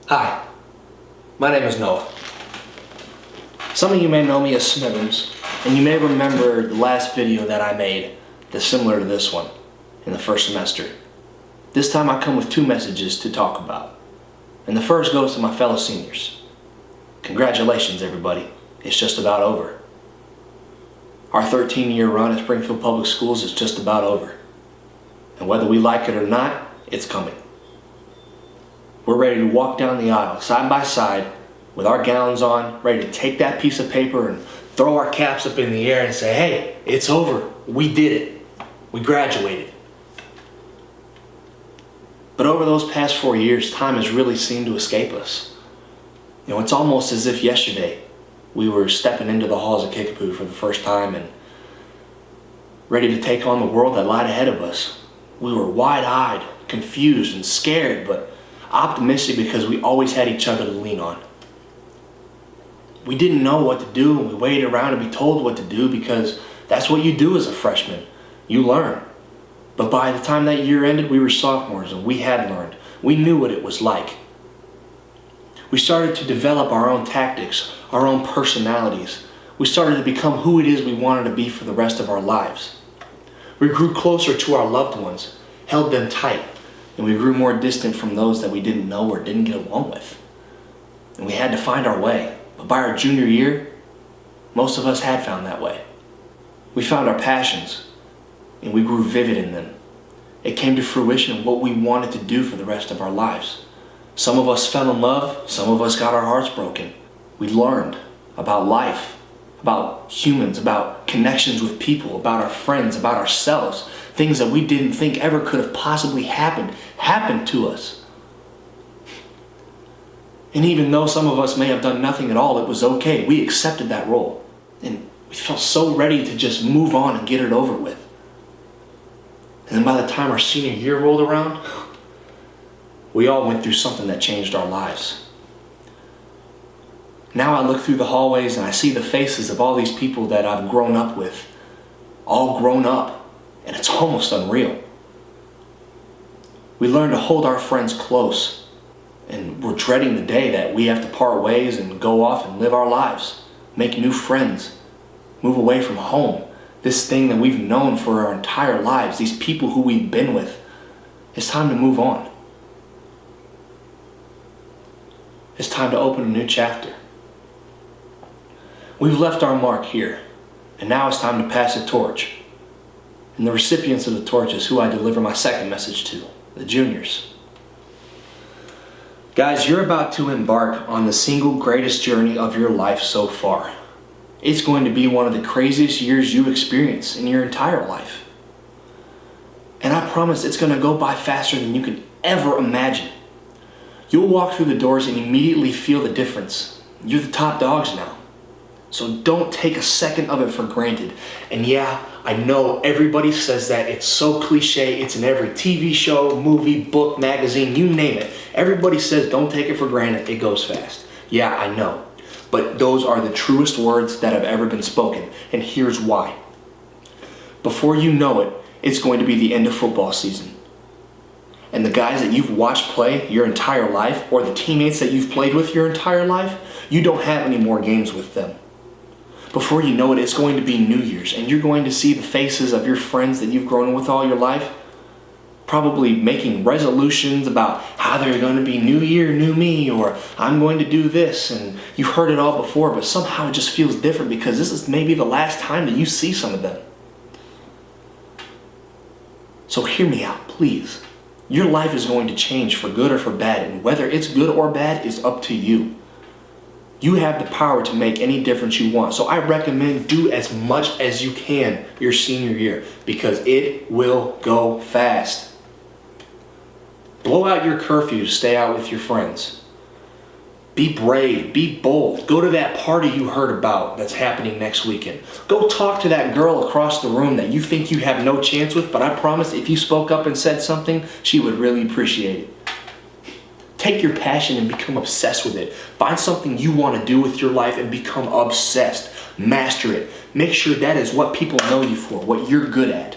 Hi, my name is Noah. Some of you may know me as Smithims, and you may remember the last video that I made that's similar to this one in the first semester. This time I come with two messages to talk about. And the first goes to my fellow seniors. Congratulations, everybody. It's just about over. Our 13-year run at Springfield Public Schools is just about over. And whether we like it or not, it's coming. We're ready to walk down the aisle side by side with our gowns on, ready to take that piece of paper and throw our caps up in the air and say, hey, it's over. We did it. We graduated. But over those past 4 years, time has really seemed to escape us. You know, it's almost as if yesterday we were stepping into the halls of Kickapoo for the first time and ready to take on the world that lied ahead of us. We were wide-eyed, confused, and scared, but optimistic because we always had each other to lean on. We didn't know what to do, and we waited around to be told what to do because that's what you do as a freshman. You learn. But by the time that year ended, we were sophomores and we had learned. We knew what it was like. We started to develop our own tactics, our own personalities. We started to become who it is we wanted to be for the rest of our lives. We grew closer to our loved ones, held them tight, and we grew more distant from those that we didn't know or didn't get along with. And we had to find our way. But by our junior year, most of us had found that way. We found our passions, and we grew vivid in them. It came to fruition what we wanted to do for the rest of our lives. Some of us fell in love, some of us got our hearts broken. We learned about life, about humans, about connections with people, about our friends, about ourselves. Things that we didn't think ever could have possibly happened to us. And even though some of us may have done nothing at all, it was okay. We accepted that role. And we felt so ready to just move on and get it over with. And then by the time our senior year rolled around, we all went through something that changed our lives. Now I look through the hallways and I see the faces of all these people that I've grown up with, all grown up. And it's almost unreal. We learn to hold our friends close, and we're dreading the day that we have to part ways and go off and live our lives, make new friends, move away from home, this thing that we've known for our entire lives, these people who we've been with. It's time to move on. It's time to open a new chapter. We've left our mark here, and now it's time to pass the torch. And the recipients of the torch is who I deliver my second message to, the juniors. Guys, you're about to embark on the single greatest journey of your life so far. It's going to be one of the craziest years you experience in your entire life. And I promise it's going to go by faster than you can ever imagine. You'll walk through the doors and immediately feel the difference. You're the top dogs now. So don't take a second of it for granted. And yeah, I know everybody says that. It's so cliche. It's in every TV show, movie, book, magazine, you name it. Everybody says don't take it for granted. It goes fast. Yeah, I know. But those are the truest words that have ever been spoken. And here's why. Before you know it, it's going to be the end of football season. And the guys that you've watched play your entire life, or the teammates that you've played with your entire life, you don't have any more games with them. Before you know it, it's going to be New Year's, and you're going to see the faces of your friends that you've grown with all your life, probably making resolutions about how they're going to be new year, new me, or I'm going to do this, and you've heard it all before, but somehow it just feels different because this is maybe the last time that you see some of them. So hear me out, please. Your life is going to change for good or for bad, and whether it's good or bad is up to you. You have the power to make any difference you want. So I recommend do as much as you can your senior year because it will go fast. Blow out your curfew to stay out with your friends. Be brave, be bold. Go to that party you heard about that's happening next weekend. Go talk to that girl across the room that you think you have no chance with, but I promise if you spoke up and said something, she would really appreciate it. Take your passion and become obsessed with it. Find something you want to do with your life and become obsessed. Master it. Make sure that is what people know you for, what you're good at.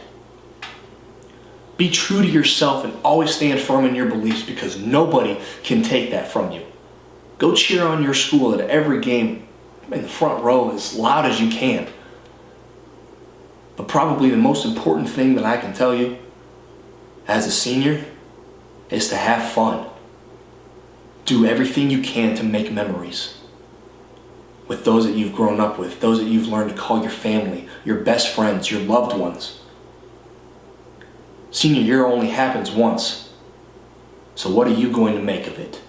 Be true to yourself and always stand firm in your beliefs because nobody can take that from you. Go cheer on your school at every game in the front row as loud as you can. But probably the most important thing that I can tell you as a senior is to have fun. Do everything you can to make memories with those that you've grown up with, those that you've learned to call your family, your best friends, your loved ones. Senior year only happens once. So what are you going to make of it?